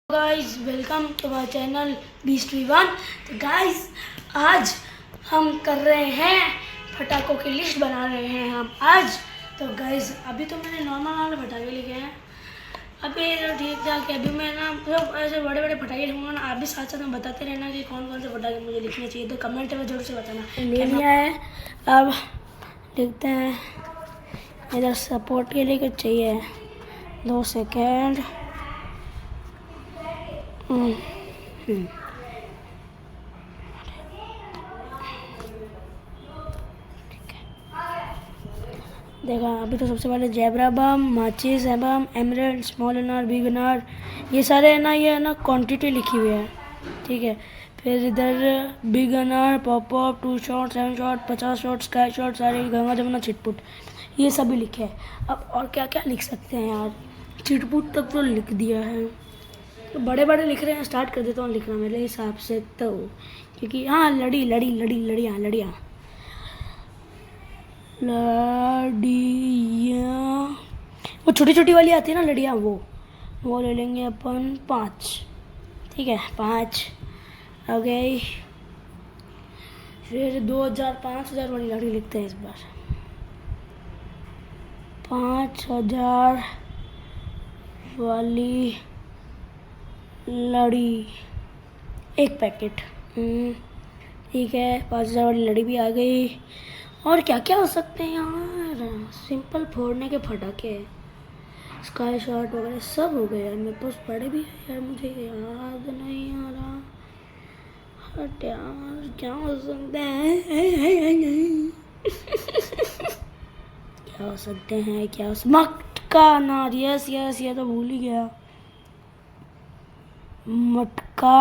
Guys welcome to my channel बीस्ट1। तो guys आज हम कर रहे हैं पटाखों की लिस्ट बना रहे हैं हम आज। तो गाइस अभी तो मैंने नॉर्मल वाले पटाखे लिखे हैं, अभी तो ठीक ठाक है। अभी मैं ना मतलब ऐसे बड़े बड़े पटाखे लिखूँगा ना, आप भी साथ साथ में बताते रहना कि कौन कौन से पटाखे मुझे लिखने चाहिए, तो कमेंट में जरूर से बताना। ले लिया है, अब लिखते हैं। इधर सपोर्ट के लिए कुछ चाहिए, 2 सेकेंड। देखा, अभी तो सबसे पहले जैबरा बम, माचिस बम, एमरल्ड, स्मॉल अनार, बिग अनार, ये सारे है ना, ये है ना क्वांटिटी लिखी हुई है, ठीक है। फिर इधर बिग अनार, pop pop, 2 shot, 7 shot, 50 shot, sky shot, सारे गंगा जमुना, चिटपुट, ये सभी लिखे हैं। अब और क्या क्या लिख सकते हैं यार, चिटपुट तक तो लिख दिया है, तो बड़े बड़े लिख रहे हैं। स्टार्ट कर देता हूँ लिखना मेरे हिसाब से, तो क्योंकि हाँ लड़ियाँ लड़ियाँ वो छोटी छोटी वाली आती है ना लड़ियाँ, वो ले लेंगे अपन 5, ठीक है 5 ओके। फिर 2000-5000 वाली लड़ी लिखते हैं इस बार, 5000 वाली लड़ी, एक पैकेट, ठीक है। 5000 वाली लड़ी भी आ गई। और क्या क्या हो सकते हैं यार, सिंपल फोड़ने के फटाके, स्काई शॉट वगैरह सब हो गए यार। मेरे पास पड़े भी है यार, मुझे याद नहीं आ रहा। हट यार, क्या हो सकते हैं क्या हो सकते हैं, क्या मटका अनार, यस यस, ये तो भूल ही गया। मटका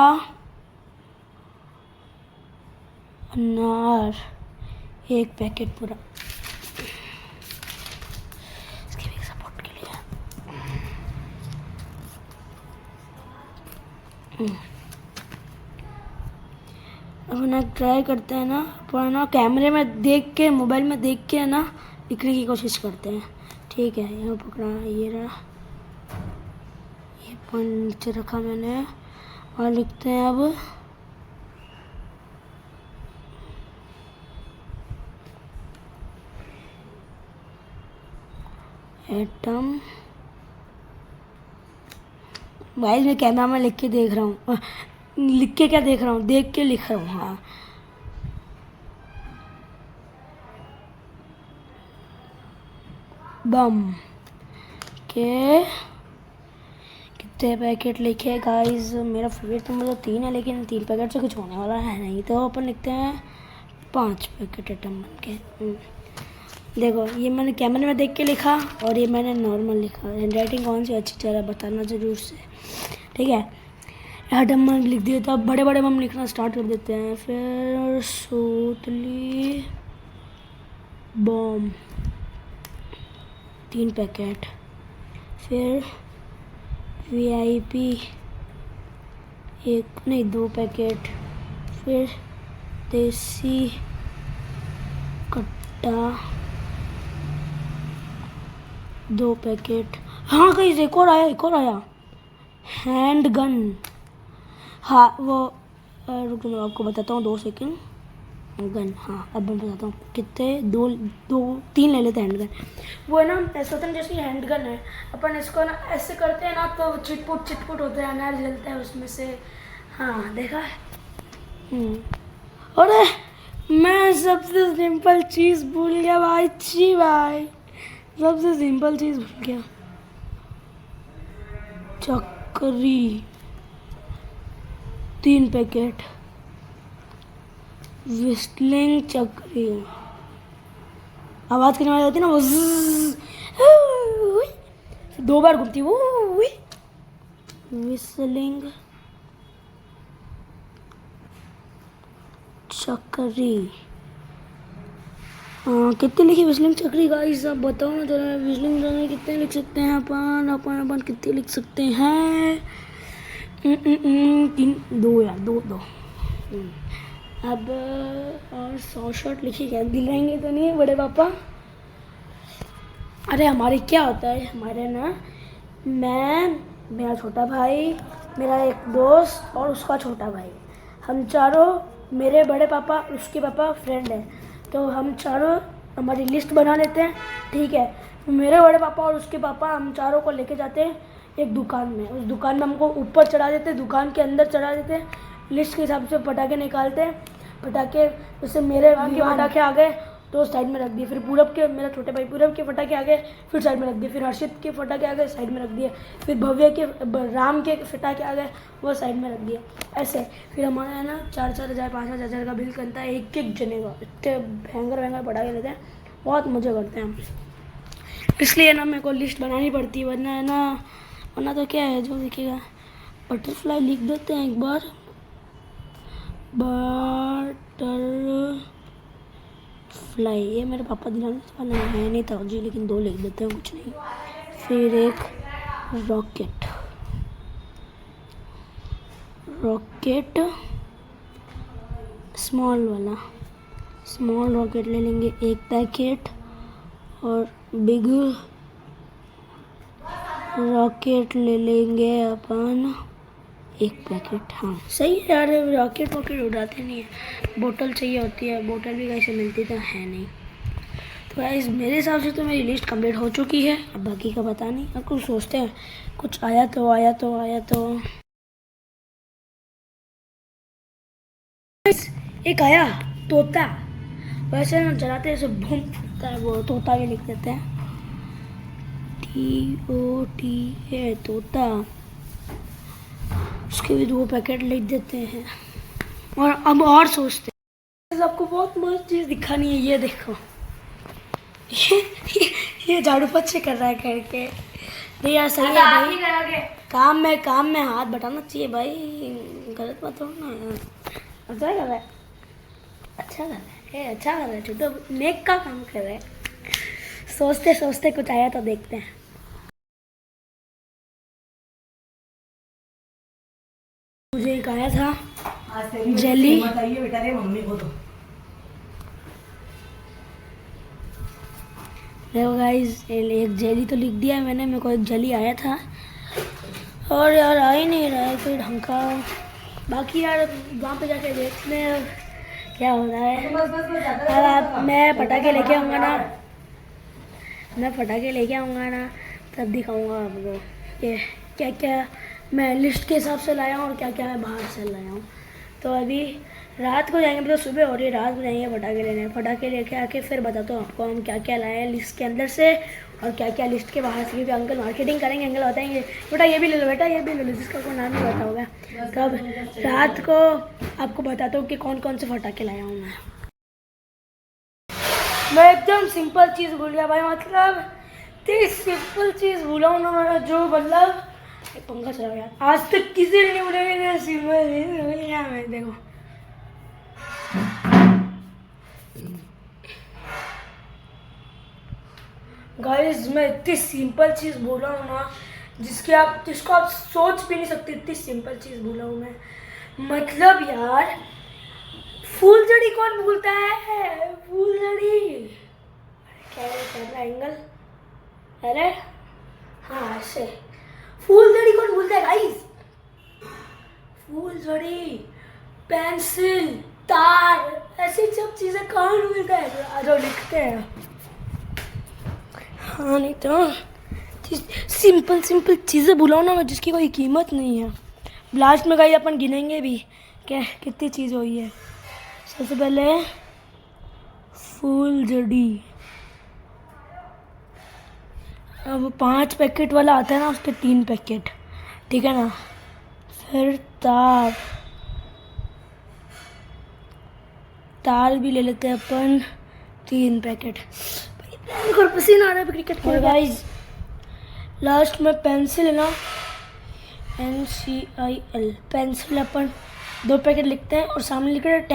अनार, एक पैकेट पूरा, इसके भी सपोर्ट के लिए। अब ना ट्राई करते हैं ना, पर ना कैमरे में देख के, मोबाइल में देख के ना लिखने की कोशिश करते हैं, ठीक है। यहाँ पकड़ा, ये रहा, ये पेन नीचे रखा मैंने, और लिखते हैं अब एटम। भाई मैं कैमरा में लिख के देख रहा हूँ, लिख के क्या देख रहा हूँ, देख के लिख रहा हूँ। हाँ, बम के कितने पैकेट लिखे गाइस। मेरा फेवरेट नंबर तो 3 है, लेकिन 3 पैकेट से कुछ होने वाला है नहीं, तो अपन लिखते हैं 5 पैकेट एटम बन के। देखो, ये मैंने कैमरे में देख के लिखा, और ये मैंने नॉर्मल लिखा। हैंडराइटिंग कौन सी अच्छी चल रहा है बताना ज़रूर से, ठीक है। एटम बम लिख दिया, तो अब बड़े बड़े बम लिखना स्टार्ट कर देते हैं। फिर सूतली बम, 3 पैकेट। फिर VIP 2 पैकेट। फिर देसी कट्टा 2 पैकेट। हाँ कहीं एक और आया, हैंड गन। हाँ वो रुक जाओ, आपको बताता हूँ, 2 सेकेंड। गन, हाँ अब मैं बताता हूँ कितने, 3 ले लेते हैं हैंड गन। वो है ना ऐसा होता है जैसे हैंड गन है, अपन इसको ना ऐसे करते हैं ना, तो चिटपुट होता है, अनार जलता है उसमें से। हाँ देखा है। अरे मैं सबसे सिंपल चीज़ भूल गया भाई, भाई सबसे सिंपल चीज़ भूल गया, चक्री 3 पैकेट। विस्लिंग चक्री, आवाज़ करने वाली होती है ना, वो 2 बार घूमती है वो। विस्लिंग चक्री, हाँ कितने लिखी विस्लिंग चक्री गाइस, आप बताओ ना जरा। विस्लिंग चक्री कितने लिख सकते हैं अपन कितने लिख सकते हैं? 2 यार, 2। अब और 100 शॉट लिखी, क्या दिलाएंगे तो नहीं है बड़े पापा? अरे हमारे क्या होता है, हमारे ना, मैं मेरा छोटा भाई, मेरा एक दोस्त और उसका छोटा भाई, हम चारों, मेरे बड़े पापा उसके पापा फ्रेंड हैं। तो हम चारों हमारी लिस्ट बना लेते हैं, ठीक है। मेरे बड़े पापा और उसके पापा हम चारों को लेके जाते हैं एक दुकान में। उस दुकान में हमको ऊपर चढ़ा देते हैं, दुकान के अंदर चढ़ा देते हैं। लिस्ट के हिसाब से पटाखे निकालते हैं। पटाखे जैसे मेरे के पटाखे आ गए तो साइड में रख दिए, फिर पूरब के, मेरा छोटे भाई पूरब के पटाखे आ गए, फिर साइड में रख दिए, फिर हर्षित के पटाखे आ गए, साइड में रख दिए, फिर भव्य के, राम के पटाखे आ गए, वो साइड में रख दिए। ऐसे फिर हमारा है ना 4-4 हज़ार 5-5 हज़ार का बिल बनता है एक एक जने का। इतने भयंकर पटाखे लेते हैं, बहुत मज़े करते हैं हम। इसलिए ना मेरे को लिस्ट बनानी पड़ती है, वरना है ना, वरना तो क्या है जो लिखेगा। बटरफ्लाई लिख देते हैं एक बार, बटरफ्लाई, ये मेरे पापा दिलाने वाला है नहीं था जी, लेकिन 2 लिख देते हैं, कुछ नहीं। फिर एक रॉकेट, रॉकेट स्मॉल वाला, स्मॉल रॉकेट ले लेंगे 1 पैकेट, और बिग रॉकेट ले लेंगे अपन 1 पैकेट। हाँ सही है यार, रॉकेट उड़ाते नहीं है, बोतल चाहिए होती है, बोतल भी कैसे मिलती तो है नहीं। तो गाइस मेरे हिसाब से तो मेरी लिस्ट कंप्लीट हो चुकी है, अब बाकी का पता नहीं, अब कुछ सोचते हैं, कुछ आया तो एक आया तोता, वैसे ना चलाते हैं, बूम फूटता है, वो तोता भी लिख देते हैं, TOTA तोता, उसके भी 2 पैकेट लिख देते हैं। और अब और सोचते हैं, आपको बहुत मस्त चीज़ दिखानी है, ये देखो, ये झाड़ू पोछे कर रहा है करके। नहीं यार सही है भाई, काम में हाथ बटाना चाहिए भाई, गलत मत हो ना यार। अच्छा कर रहा है, अच्छा कर रहा है, छोटो नेक का काम कर रहा है। सोचते सोचते कुछ आया तो देखते हैं। मुझे एक आया था जेली, बताइए बेटा रे मम्मी को तो। देखो गाइस, एक जेली तो लिख दिया है मैंने, मेरे को एक जेली आया था, और यार आ ही नहीं रहा है कोई ढंग का। बाकी यार वहाँ पे जाके देखते हैं क्या हो रहा है। अब मैं पटाखे लेके आऊँगा ना, तब दिखाऊँगा आपको कि क्या क्या मैं लिस्ट के हिसाब से लाया हूँ और क्या क्या मैं बाहर से लाया हूँ। तो अभी रात को जाएंगे, मतलब सुबह हो रही है, रात को जाएंगे पटाखे लेने। पटाखे लेके आके फिर बताता हूँ आपको हम क्या क्या लाए हैं लिस्ट के अंदर से और क्या क्या लिस्ट के बाहर से, क्योंकि अंकल मार्केटिंग करेंगे, अंकल बताएंगे बेटा ये भी ले लो, बेटा ये भी ले लो, जिसका कोई नाम नहीं पता होगा। तब रात को आपको बताता हूँ कि कौन कौन से पटाखे लाया हूँ मैं एकदम सिंपल चीज़ भूल गया भाई, मतलब इतनी सिंपल चीज़ भूला हूँ ना, जो मतलब पंखा चला गया, आज तक किसी ने नहीं बोला सिंपल मैं। देखो गाइस, मैं इतनी सिंपल चीज़ बोला हूँ ना, जिसको आप सोच भी नहीं सकते, इतनी सिंपल चीज़ बोला हूँ मैं। मतलब यार फूलझड़ी कौन भूलता है, फूलझड़ी, क्या कैमरा एंगल, अरे हाँ ऐसे, फूलझड़ी कौन भूलता है गाइस, फूलझड़ी, पेंसिल, तार, ऐसी सब चीज़ें कौन भूलता है, जो लिखते हैं। हाँ नहीं तो सिंपल चीज़ें भुलाओ ना मैं, जिसकी कोई कीमत नहीं है। लास्ट में गाइस अपन गिनेंगे भी क्या कितनी चीज़ हुई है। सबसे पहले फूलझड़ी, अब 5 पैकेट वाला आता है ना, उस पर 3 पैकेट, ठीक है ना। फिर तार भी ले लेते हैं अपन 3 पैकेट। भाई पसीना आ रहा है क्रिकेट खेल। गाइस लास्ट में पेंसिल है ना, NCIL पेंसिल, अपन 2 पैकेट लिखते हैं और सामने लिख रहे हैं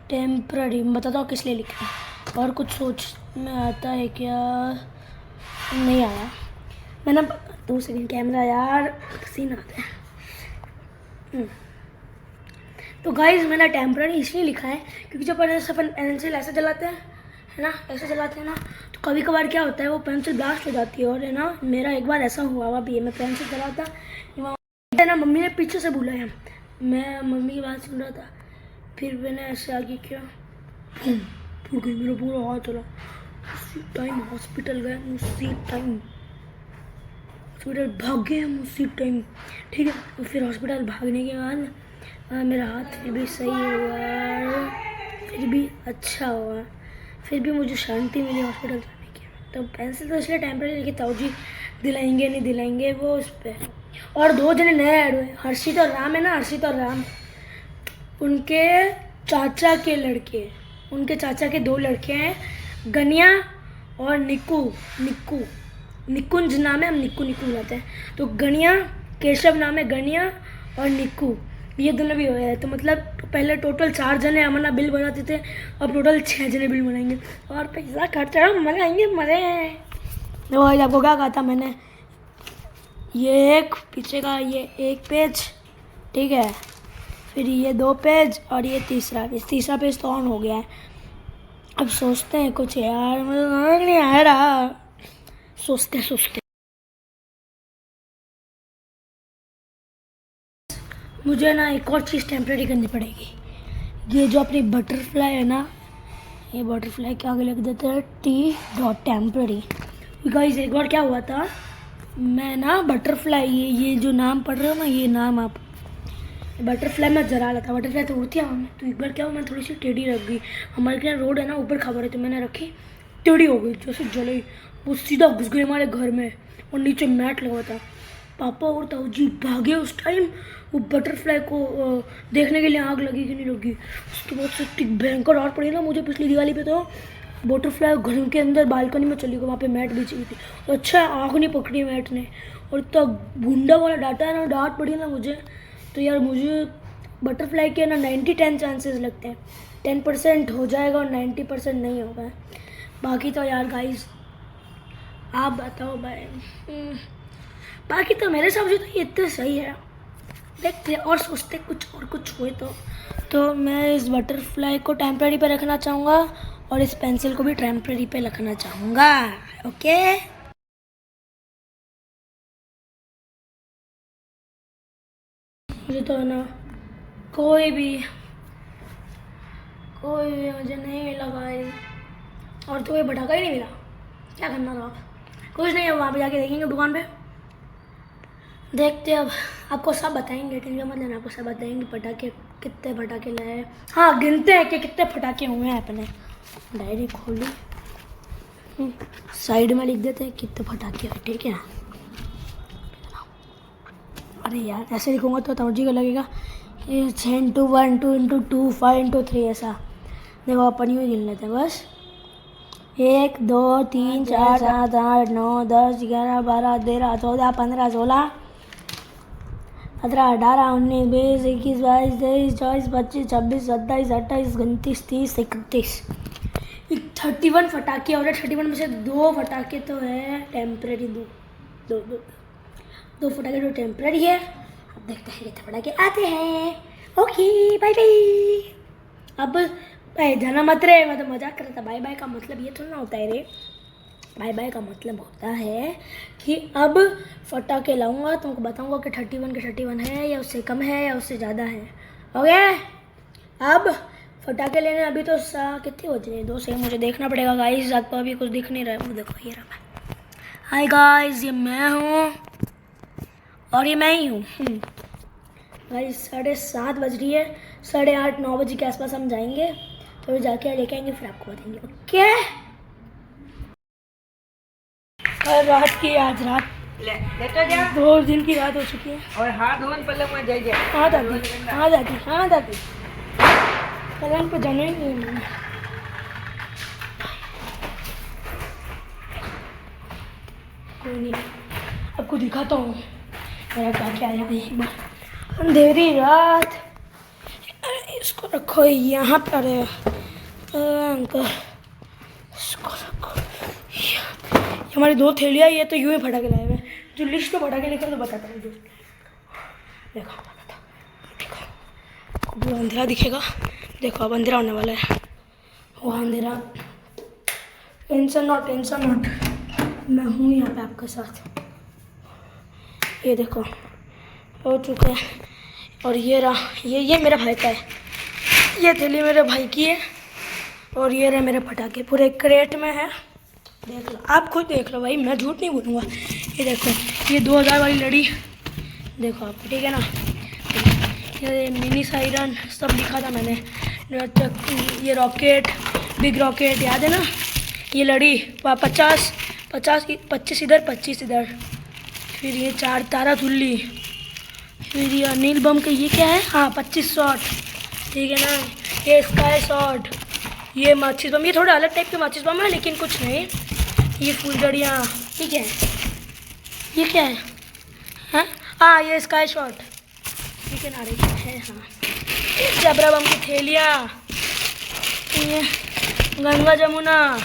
टेम्पररी। मैं बताता हूँ किस लिए लिखा है, और कुछ सोच में आता है क्या, नहीं आया। मैंने 2 सेकंड, कैमरा यार पसीना आता है। तो गाइस मैंने टेम्पररी इसलिए लिखा है क्योंकि जब अपन पेंसिल ऐसे चलाते हैं, है ना, ऐसे चलाते हैं ना, तो कभी कभार क्या होता है वो पेंसिल ब्लास्ट हो जाती है। और है ना मेरा एक बार ऐसा हुआ भी है, मैं पेंसिल चला था है ना, मम्मी ने पीछे से बुलाया, मैं मम्मी की बात सुन रहा था, फिर मैंने ऐसे आगे किया, फूट गई, मेरा पूरा हाथ चला। उसी टाइम हॉस्पिटल गए, उसी टाइम हॉस्पिटल भाग गए हम उसी टाइम, ठीक है। तो फिर हॉस्पिटल भागने के बाद मेरा हाथ फिर भी सही हुआ, फिर भी अच्छा हुआ, फिर भी मुझे शांति मिली हॉस्पिटल जाने की। तो पेंसिल तो इसलिए टेम्परेरी लेके ताऊ जी दिलाएंगे नहीं दिलाएंगे वो उस पर। और 2 जने नए ऐड हुए, हर्षित और राम है ना, हर्षित और राम, उनके चाचा के लड़के, उनके चाचा के 2 लड़के हैं, गनिया और निक्कू, निकुंज नाम है, हम निक्कू बुलाते हैं। तो गनिया, केशव नाम है, गनिया और निक्कू, ये दोनों भी हुए हैं। तो मतलब पहले टोटल 4 जने हमारा बिल बनाते थे, अब टोटल 6 जने बिल बनाएंगे और पैसा खर्चा मनाएंगे मजे। तो भाई आपको क्या कहा था मैंने, ये एक पीछे का ये 1 पेज, ठीक है, फिर ये 2 पेज और ये तीसरा पेज तो ऑन हो गया है। अब सोचते हैं कुछ यार, मुझे नहीं आ रहा, सोचते मुझे ना एक और चीज़ टेम्परेरी करनी पड़ेगी। ये जो अपनी बटरफ्लाई है ना, ये बटरफ्लाई के आगे लिख देते हैं T.टेम्परेरी। गाइस एक बार क्या हुआ था, मैं ना बटरफ्लाई, ये जो नाम पढ़ रहे हो ना, ये नाम आप बटरफ्लाई में जरा लेता, बटरफ्लाई तो उड़ती है हमें। तो एक बार क्या हुआ, मैं थोड़ी सी टेढ़ी रख गई, हमारे यहाँ रोड है ना ऊपर खबर है, तो मैंने रखी, टेढ़ी हो गई, जैसे जले वो सीधा घुस गई हमारे घर में और नीचे मैट लगा था। पापा और ताऊ जी भागे उस टाइम, वो बटरफ्लाई को देखने के लिए, आग लगी कि नहीं लगी। उसके बाद से इतनी भयंकर आग पड़ी ना मुझे पिछली दिवाली पे, तो बटरफ्लाई घर के अंदर बालकनी में चली गई, वहाँ पे मैट बिछी हुई थी। तो अच्छा आग नहीं पकड़ी मैट ने, और इतना गुंडा वाला डाटा है ना, डांट पड़ी ना मुझे। तो यार मुझे बटरफ्लाई के ना 90-10 चांसेस लगते हैं, 10% हो जाएगा और 90% नहीं होगा। बाकी तो यार गाइस आप बताओ भाई, बाकी तो मेरे हिसाब से तो ये इतना सही है। देखते हैं और सोचते कुछ हुए तो मैं इस बटरफ्लाई को टेम्परेरी पे रखना चाहूँगा और इस पेंसिल को भी टेम्परेरी पे रखना चाहूँगा। ओके मुझे तो ना कोई भी मुझे नहीं मिला भाई, और तो कोई पटाखा ही नहीं मिला। क्या करना था, कुछ नहीं है, वहाँ पे जाके देखेंगे दुकान पे, देखते अब आपको सब बताएंगे, टेंशन मत लेना, आपको सब बताएंगे पटाखे, कितने पटाखे लाए। हाँ गिनते हैं कि कितने पटाखे हुए हैं, अपने डायरी खोली, साइड में लिख देते हैं कितने पटाखे हैं, ठीक है। अरे यार ऐसे लिखूँगा तो तवज्जो लगेगा, 6 into 1 2 into 2 5 into 3 ऐसा। देखो अपन यूँ गिन लेते हैं बस, 1 2 3 4 5 8 9 10 11 12 13 14 15 16 17 18 19 20 21 22 23 24 25 26 27 28 29 30 31 31 फटाके और 31 में से 2 फटाके तो है टेम्परेरी, दो फटाके जो टेम्परेरी है। अब देखते हैं कितने फटाके आते हैं। Okay bye bye. अब जाना मत रे, मैं तो मजाक कर रहा था। बाय बाय का मतलब ये थोड़ा ना होता है रे, बाय बाय का मतलब होता है कि अब फटाके लाऊंगा, तुमको बताऊंगा कि 31 के 31 है या उससे कम है या उससे ज़्यादा है। ओके अब फटाके लेने अभी तो कितनी बज रही है, 2 से मुझे देखना पड़ेगा गाइस, आपको अभी कुछ दिख नहीं रहा है। वो देखो ये रहा, हाय गाइस ये मैं हूँ और ये मैं ही हूँ। गाइस 7:30 बज रही है, 8:30 9 बजे के आसपास हम जाएंगे, तो जाके लेके आएंगे, फिर आपको बताएंगे। ओके कल रात की आज रात 2 दिन की रात हो चुकी है और हाथ धोन पहले मैं जाइए। हाँ दादी पलंग पे जाना ही नहीं। कोई नहीं, आपको दिखाता हूँ मेरा क्या आया एक बार। अंधेरी रात, इसको रखो यहाँ पर, अंकल इसको रखो। हमारी 2 थैलियाँ, ये तो यूँ ही फटाके लाए हुए, जो लिस्ट में फटाके लेकर तो बताता हूँ। देखो वो अंधेरा दिखेगा, देखो अब अंधेरा होने वाला है, वो अंधेरा टेंशन नॉट, मैं हूँ यहाँ पे आपके साथ। ये देखो हो चुका है। और ये रहा, ये मेरे भाई का है, ये थैली मेरे भाई की है। और ये रहे मेरे पटाखे पूरे क्रेट में है, देख लो, आप खुद देख लो भाई, मैं झूठ नहीं बोलूँगा। ये देखो, ये 2000 वाली लड़ी देखो आप, ठीक है ना। ये मिनी सायरन सब लिखा था मैंने। ये रॉकेट, बिग रॉकेट याद है ना। ये लड़ी 25 इधर 25 इधर। फिर ये 4 तारा तुल्ली। फिर ये अनिल बम के ये क्या है, हाँ 25 शॉट, ठीक है ना। ये स्काई शॉट, ये माचिस बम, ये थोड़े अलग टाइप के माचिस बम है लेकिन कुछ नहीं। ये फुलझड़ियाँ, ये क्या है, ये क्या है, हाँ हाँ ये स्काई शॉट, ठीक है ना। है हाँ, ये जबरा बम की थैलियाँ, ये गंगा जमुना,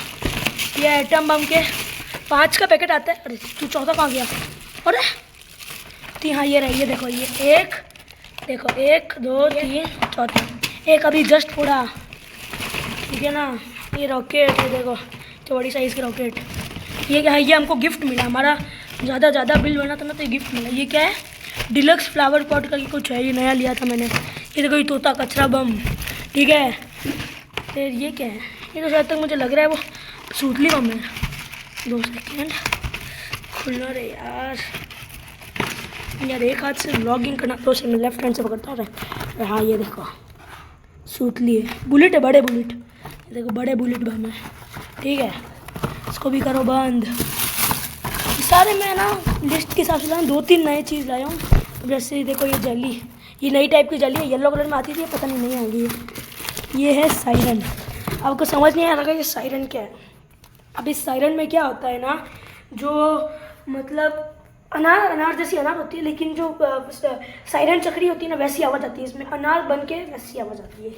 ये एटम बम के 5 का पैकेट आता है। अरे तू चौथा कहाँ गया, अरे हाँ ये रही, ये देखो, ये एक, देखो 1 2 3 चौथा, एक अभी जस्ट फोड़ा, ठीक है ना। ये रॉकेट, ये देखो बड़ी साइज़ की रॉकेट। ये क्या है, ये हमको गिफ्ट मिला, हमारा ज़्यादा बिल बना था ना तो ये गिफ्ट मिला। ये क्या है, डिलक्स फ्लावर पॉट का कुछ है, ये नया लिया था मैंने। ये देखो, ये तोता कचरा बम, ठीक है। फिर ये क्या है, ये तो शायद तक मुझे लग रहा है वो सूतली बम है। 2 सेकेंड खुलना रे यार, एक हाथ से व्लॉगिंग करना, 2 सेकेंड लेफ्ट हैंड से पकड़ता हूँ। हाँ ये देखो सूतली है, बुलेट है, बड़े बुलेट, ये देखो बड़े बुलेट बम है, ठीक है। इसको भी करो बंद। सारे मैं ना लिस्ट के हिसाब से लाया, 2-3 नए चीज़ लाया हूँ। जैसे देखो ये जली, ये नई टाइप की जली है, येलो कलर में आती थी, पता नहीं आ गई। ये है सायरन, आपको समझ नहीं आ रहा ये सायरन क्या है। अब इस सायरन में क्या होता है ना, जो मतलब अनार जैसी अनार होती है, लेकिन जो सायरन चक्री होती है ना वैसी आवाज़ आती है इसमें, अनार बन के वैसी आवाज़ आती है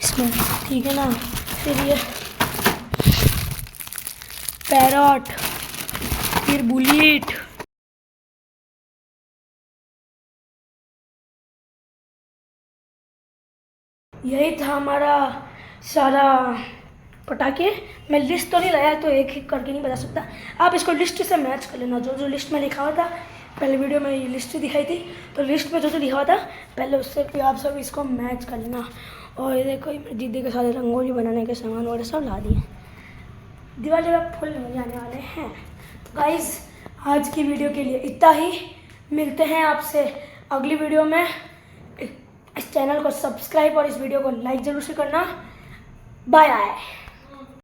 इसमें, ठीक है ना। फिर ये पैरट, फिर बुलेट, यही था हमारा सारा पटाखे। मैं लिस्ट तो नहीं लाया तो एक एक करके नहीं बता सकता, आप इसको लिस्ट से मैच कर लेना। जो लिस्ट में लिखा हुआ था, पहले वीडियो में ये लिस्ट दिखाई थी, तो लिस्ट में जो लिखा हुआ था पहले उससे भी आप सब इसको मैच कर लेना। और ये देखो दीदी के सारे रंगोली बनाने के सामान वगैरह सब ला दिए, दिवाली में फुल मजे आने वाले हैं। गाइस आज की वीडियो के लिए इतना ही, मिलते हैं आपसे अगली वीडियो में। इस चैनल को सब्सक्राइब और इस वीडियो को लाइक ज़रूर से करना। Bye bye.